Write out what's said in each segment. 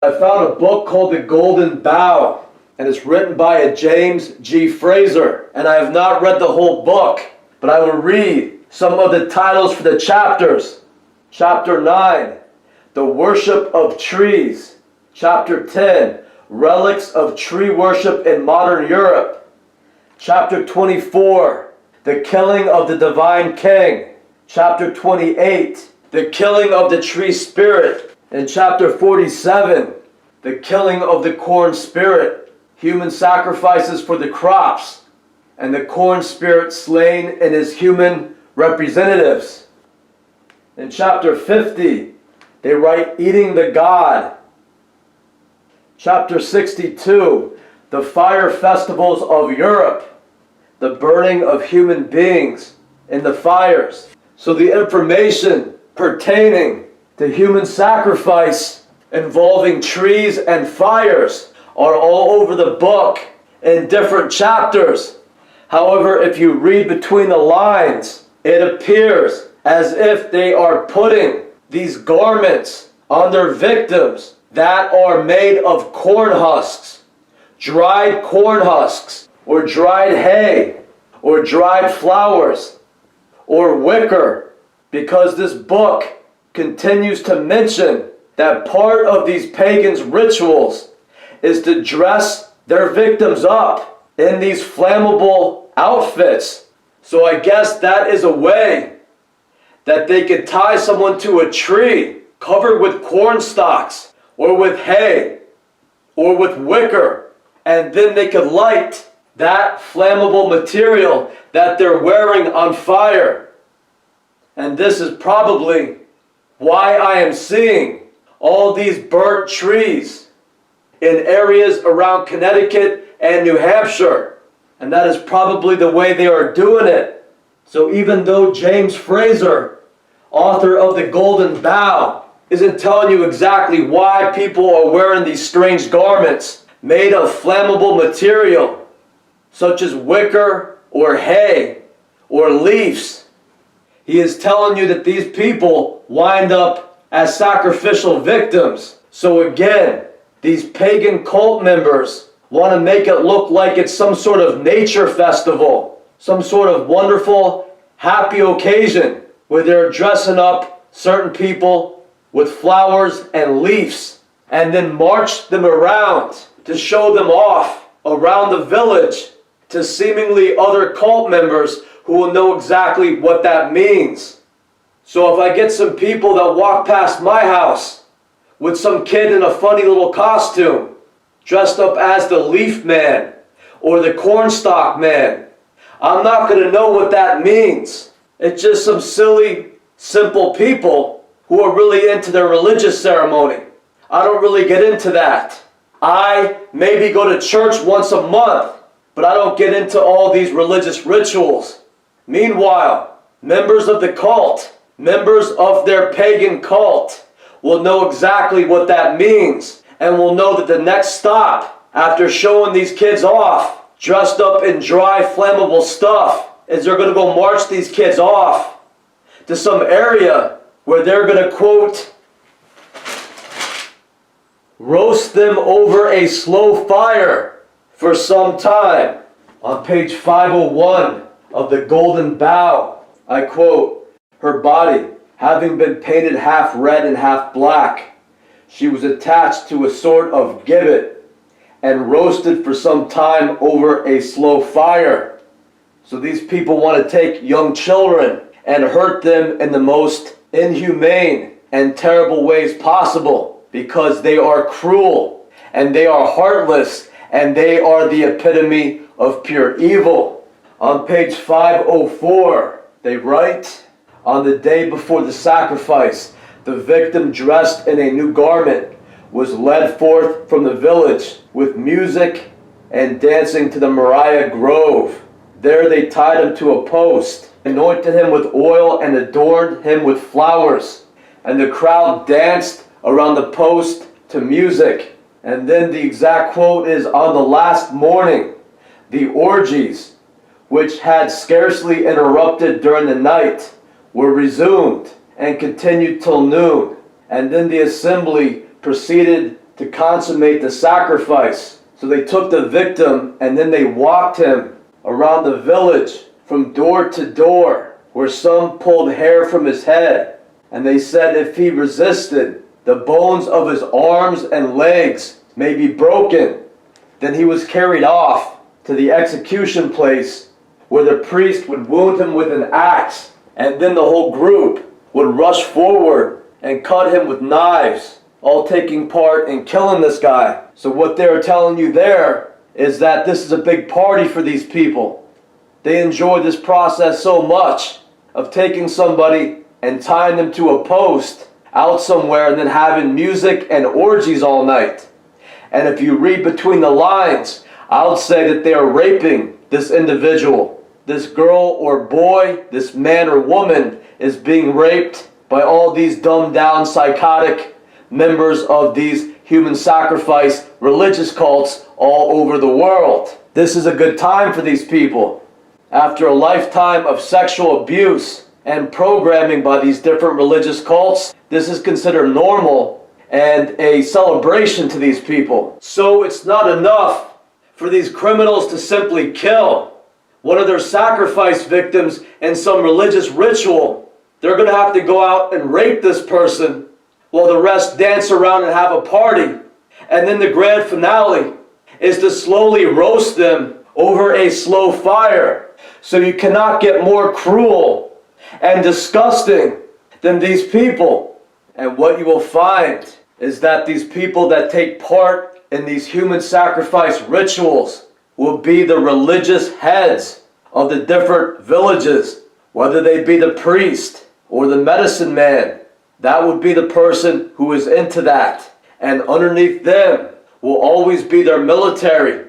I found a book called The Golden Bough, and it's written by a James G. Fraser. And I have not read the whole book, but I will read some of the titles for the chapters. Chapter 9, The Worship of Trees. Chapter 10, Relics of Tree Worship in Modern Europe. Chapter 24, The Killing of the Divine King. Chapter 28, The Killing of the Tree Spirit. In chapter 47, The Killing of the Corn Spirit, Human Sacrifices for the Crops, and the Corn Spirit slain in his human representatives. In chapter 50, they write Eating the God. Chapter 62, The Fire Festivals of Europe, the burning of human beings in the fires. So the information pertaining to human sacrifice involving trees and fires are all over the book in different chapters. However, if you read between the lines, it appears as if they are putting these garments on their victims that are made of corn husks, dried corn husks, or dried hay, or dried flowers, or wicker, because this book continues to mention that part of these pagans' rituals is to dress their victims up in these flammable outfits. So I guess that is a way that they could tie someone to a tree covered with corn stalks or with hay or with wicker, and then they could light that flammable material that they're wearing on fire. And this is probably why I am seeing all these burnt trees in areas around Connecticut and New Hampshire. And that is probably the way they are doing it. So even though James Fraser, author of The Golden Bough, isn't telling you exactly why people are wearing these strange garments made of flammable material, such as wicker or hay or leaves, he is telling you that these people wind up as sacrificial victims. So again, these pagan cult members want to make it look like it's some sort of nature festival, some sort of wonderful, happy occasion where they're dressing up certain people with flowers and leaves and then march them around to show them off around the village to seemingly other cult members who will know exactly what that means. So if I get some people that walk past my house with some kid in a funny little costume, dressed up as the leaf man or the cornstalk man, I'm not going to know what that means. It's just some silly, simple people who are really into their religious ceremony. I don't really get into that. I maybe go to church once a month, but I don't get into all these religious rituals. Meanwhile, members of the cult, members of their pagan cult, will know exactly what that means and will know that the next stop after showing these kids off dressed up in dry flammable stuff is they're going to go march these kids off to some area where they're going to, quote, roast them over a slow fire for some time. On page 501 of The Golden Bough, I quote, her body, having been painted half red and half black, she was attached to a sort of gibbet and roasted for some time over a slow fire. So these people want to take young children and hurt them in the most inhumane and terrible ways possible because they are cruel and they are heartless and they are the epitome of pure evil. On page 504, they write, on the day before the sacrifice, the victim dressed in a new garment was led forth from the village with music and dancing to the Moriah Grove. There they tied him to a post, anointed him with oil, and adorned him with flowers. And the crowd danced around the post to music. And then the exact quote is, on the last morning, the orgies, which had scarcely interrupted during the night, were resumed and continued till noon. And then the assembly proceeded to consummate the sacrifice. So they took the victim and then they walked him around the village from door to door, where some pulled hair from his head. And they said if he resisted, the bones of his arms and legs may be broken. Then he was carried off to the execution place, where the priest would wound him with an axe, and then the whole group would rush forward and cut him with knives, all taking part in killing this guy. So what they're telling you there is that this is a big party for these people. They enjoy this process so much of taking somebody and tying them to a post out somewhere and then having music and orgies all night. And if you read between the lines, I would say that they are raping this individual. This girl or boy, this man or woman is being raped by all these dumbed down psychotic members of these human sacrifice religious cults all over the world. This is a good time for these people. After a lifetime of sexual abuse and programming by these different religious cults, this is considered normal and a celebration to these people. So it's not enough for these criminals to simply kill one of their sacrifice victims in some religious ritual. They're going to have to go out and rape this person while the rest dance around and have a party. And then the grand finale is to slowly roast them over a slow fire. So you cannot get more cruel and disgusting than these people. And what you will find is that these people that take part in these human sacrifice rituals will be the religious heads of the different villages, whether they be the priest or the medicine man. That would be the person who is into that. And underneath them will always be their military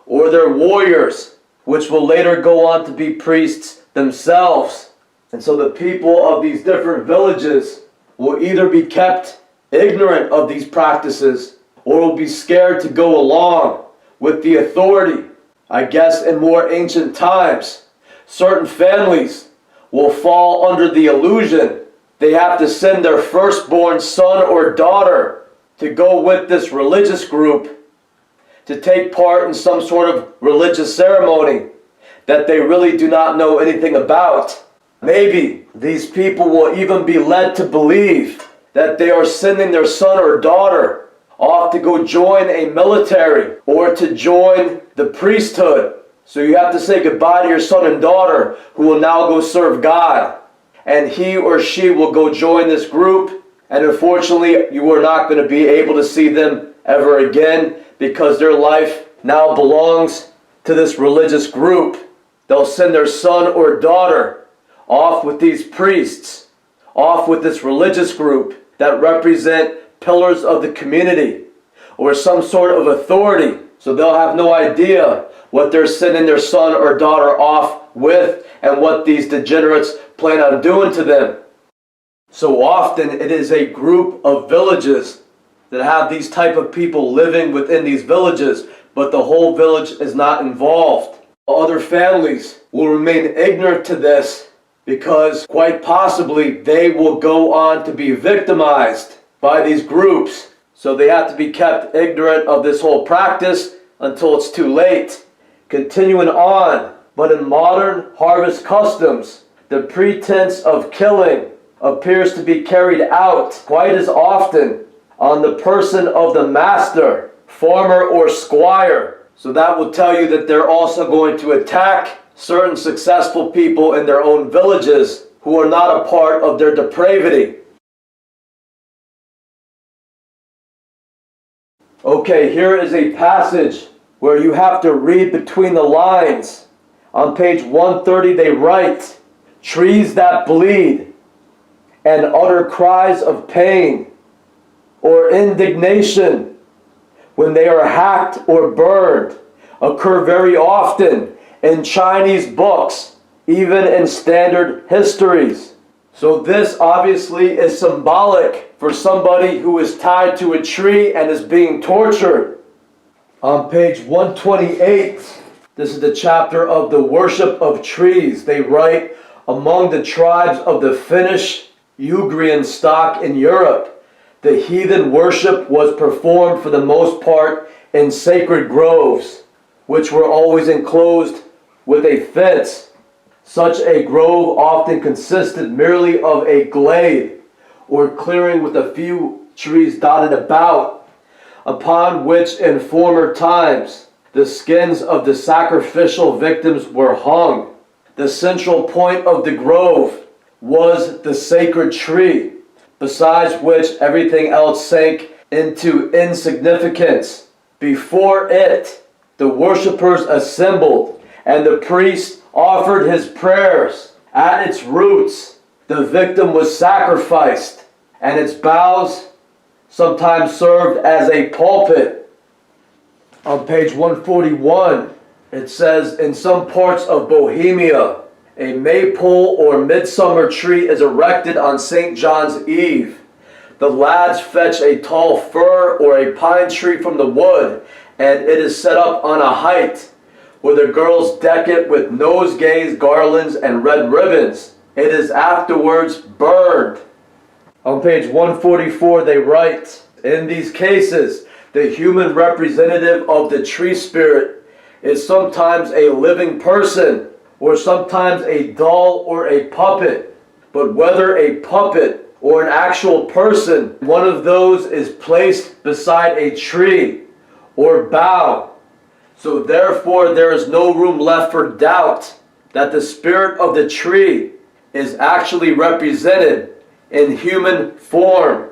or their warriors, which will later go on to be priests themselves. And so the people of these different villages will either be kept ignorant of these practices or will be scared to go along with the authority. I guess in more ancient times, certain families will fall under the illusion they have to send their firstborn son or daughter to go with this religious group to take part in some sort of religious ceremony that they really do not know anything about. Maybe these people will even be led to believe that they are sending their son or daughter off to go join a military or to join the priesthood. So you have to say goodbye to your son and daughter who will now go serve God. And he or she will go join this group. And unfortunately, you are not going to be able to see them ever again because their life now belongs to this religious group. They'll send their son or daughter off with these priests, off with this religious group that represent pillars of the community or some sort of authority. So they'll have no idea what they're sending their son or daughter off with and what these degenerates plan on doing to them. So often it is a group of villages that have these type of people living within these villages, but the whole village is not involved. Other families will remain ignorant to this because quite possibly they will go on to be victimized by these groups. So they have to be kept ignorant of this whole practice until it's too late. Continuing on, but in modern harvest customs, the pretense of killing appears to be carried out quite as often on the person of the master, farmer, or squire. So that will tell you that they're also going to attack certain successful people in their own villages who are not a part of their depravity. Okay, here is a passage where you have to read between the lines. On page 130 they write, "Trees that bleed and utter cries of pain or indignation when they are hacked or burned occur very often in Chinese books, even in standard histories." So this obviously is symbolic for somebody who is tied to a tree and is being tortured. On page 128, this is the chapter of the worship of trees. They write, "Among the tribes of the Finnish Ugrian stock in Europe, The heathen worship was performed for the most part in sacred groves, which were always enclosed with a fence. Such a grove often consisted merely of a glade or clearing with a few trees dotted about, upon which in former times the skins of the sacrificial victims were hung. The central point of the grove was the sacred tree, besides which everything else sank into insignificance. Before it, the worshippers assembled, and the priest offered his prayers. At its roots, the victim was sacrificed, and its boughs sometimes served as a pulpit. On page 141, it says, in some parts of Bohemia, a maypole or midsummer tree is erected on St. John's Eve. The lads fetch a tall fir or a pine tree from the wood, and it is set up on a height, where the girls deck it with nosegays, garlands, and red ribbons. It is afterwards burned. On page 144 they write, in these cases, the human representative of the tree spirit is sometimes a living person, or sometimes a doll or a puppet. But whether a puppet or an actual person, one of those is placed beside a tree or bough. So therefore there is no room left for doubt that the spirit of the tree is actually represented in human form.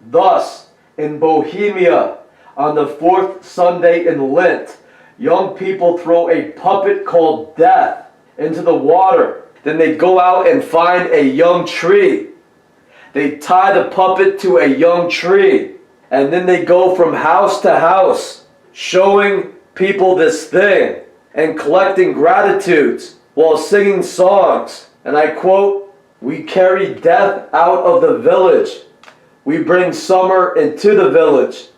Thus, in Bohemia, on the fourth Sunday in Lent, young people throw a puppet called Death into the water. Then they go out and find a young tree. They tie the puppet to a young tree, and then they go from house to house, showing people this thing and collecting gratitudes while singing songs. And I quote, "We carry death out of the village. We bring summer into the village."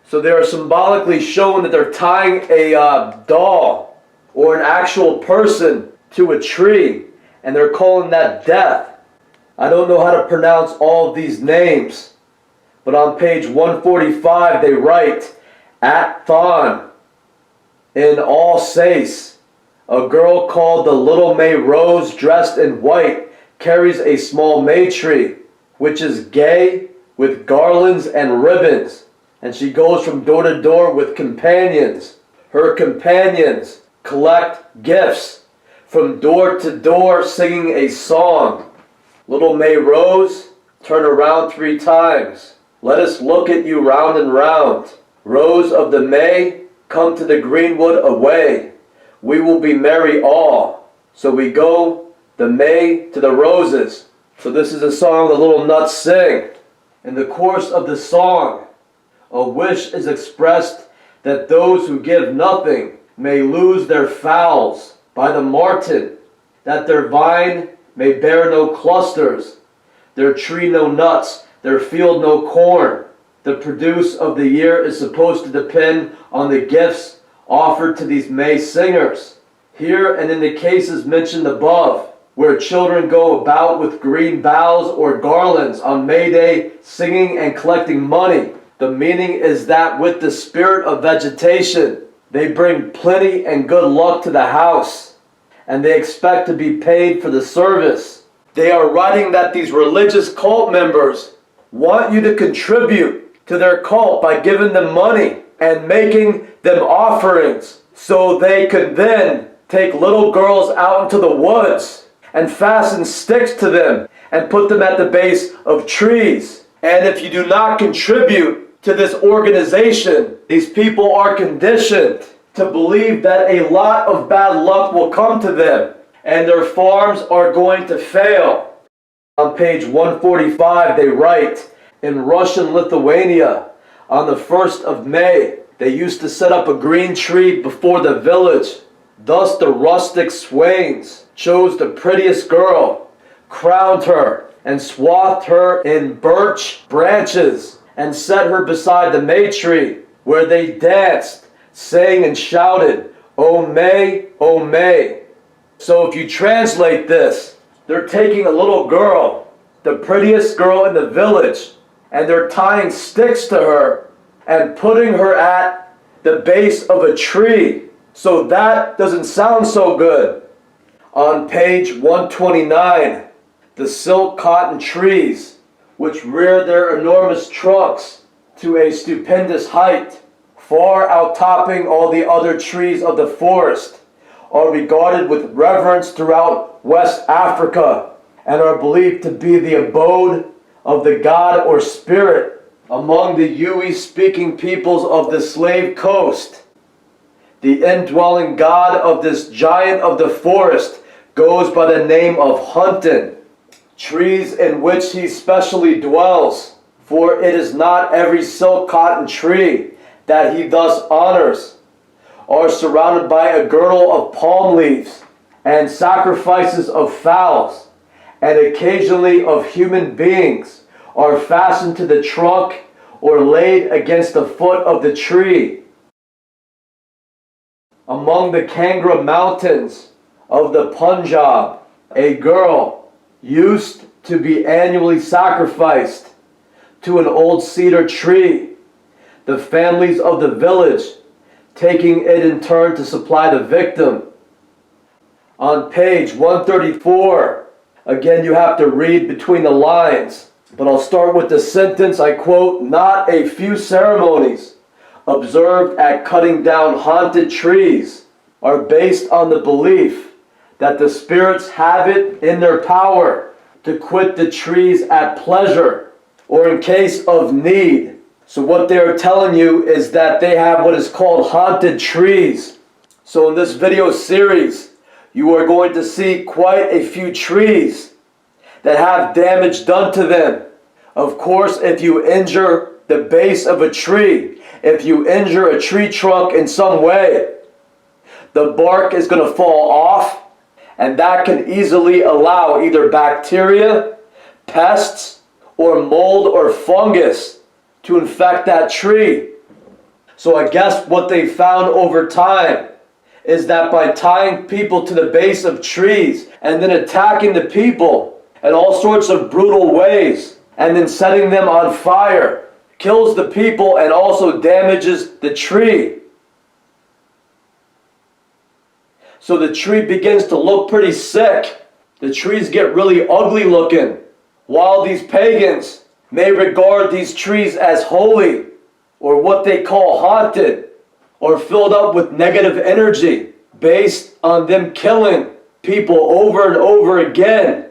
So they are symbolically showing that they're tying a doll or an actual person to a tree, and they're calling that death. I don't know how to pronounce all of these names, but on page 145 they write, at Thon, in Alsace, a girl called the Little May Rose, dressed in white, carries a small May tree, which is gay with garlands and ribbons, and she goes from door to door with companions. Her companions collect gifts from door to door, singing a song. Little May Rose, turn around 3 times. Let us look at you round and round. Rose of the May, come to the greenwood away. We will be merry all. So we go the May to the roses. So this is a song the little nuts sing. In the course of the song, a wish is expressed that those who give nothing may lose their fowls by the marten, that their vine may bear no clusters, their tree no nuts, their field no corn. The produce of the year is supposed to depend on the gifts offered to these May singers. Here and in the cases mentioned above, where children go about with green boughs or garlands on May Day singing and collecting money, the meaning is that with the spirit of vegetation, they bring plenty and good luck to the house, and they expect to be paid for the service. They are writing that these religious cult members want you to contribute to their cult by giving them money and making them offerings, so they could then take little girls out into the woods and fasten sticks to them and put them at the base of trees. And if you do not contribute to this organization, these people are conditioned to believe that a lot of bad luck will come to them and their farms are going to fail. On page 145 they write, in Russian Lithuania, on the 1st of May, they used to set up a green tree before the village. Thus the rustic swains chose the prettiest girl, crowned her, and swathed her in birch branches, and set her beside the May tree, where they danced, sang and shouted, "O May, O May." So if you translate this, they're taking a little girl, the prettiest girl in the village, and they're tying sticks to her and putting her at the base of a tree. So that doesn't sound so good. On page 129, the silk cotton trees, which rear their enormous trunks to a stupendous height, far outtopping all the other trees of the forest, are regarded with reverence throughout West Africa and are believed to be the abode of the god or spirit among the Yui-speaking peoples of the Slave Coast. The indwelling god of this giant of the forest goes by the name of Huntin, trees in which he specially dwells, for it is not every silk cotton tree that he thus honors, are surrounded by a girdle of palm leaves and sacrifices of fowls, and occasionally of human beings are fastened to the trunk or laid against the foot of the tree. Among the Kangra mountains of the Punjab, a girl used to be annually sacrificed to an old cedar tree, the families of the village taking it in turn to supply the victim. On page 134, again you have to read between the lines, but I'll start with the sentence, I quote, "Not a few ceremonies observed at cutting down haunted trees are based on the belief that the spirits have it in their power to quit the trees at pleasure or in case of need." So what they're telling you is that they have what is called haunted trees. So in this video series, you are going to see quite a few trees that have damage done to them. Of course, if you injure the base of a tree, if you injure a tree trunk in some way, the bark is going to fall off, and that can easily allow either bacteria, pests, or mold or fungus to infect that tree. So I guess what they found over time is that by tying people to the base of trees and then attacking the people in all sorts of brutal ways and then setting them on fire kills the people and also damages the tree. So the tree begins to look pretty sick. The trees get really ugly looking. While these pagans may regard these trees as holy, or what they call haunted, or filled up with negative energy, based on them killing people over and over again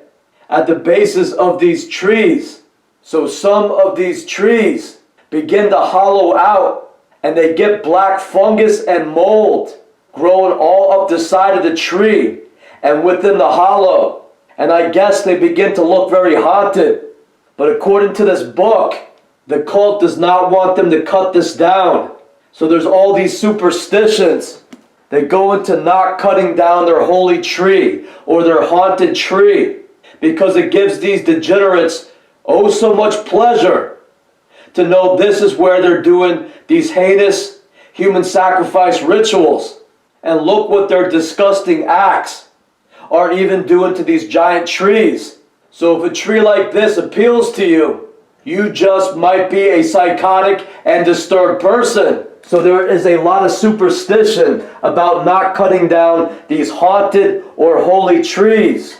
at the bases of these trees. So some of these trees begin to hollow out, and they get black fungus and mold growing all up the side of the tree and within the hollow. And I guess they begin to look very haunted. But according to this book, the cult does not want them to cut this down. So there's all these superstitions that go into not cutting down their holy tree or their haunted tree, because it gives these degenerates oh so much pleasure to know this is where they're doing these heinous human sacrifice rituals. And look what their disgusting acts are even doing to these giant trees. So if a tree like this appeals to you, you just might be a psychotic and disturbed person. So there is a lot of superstition about not cutting down these haunted or holy trees.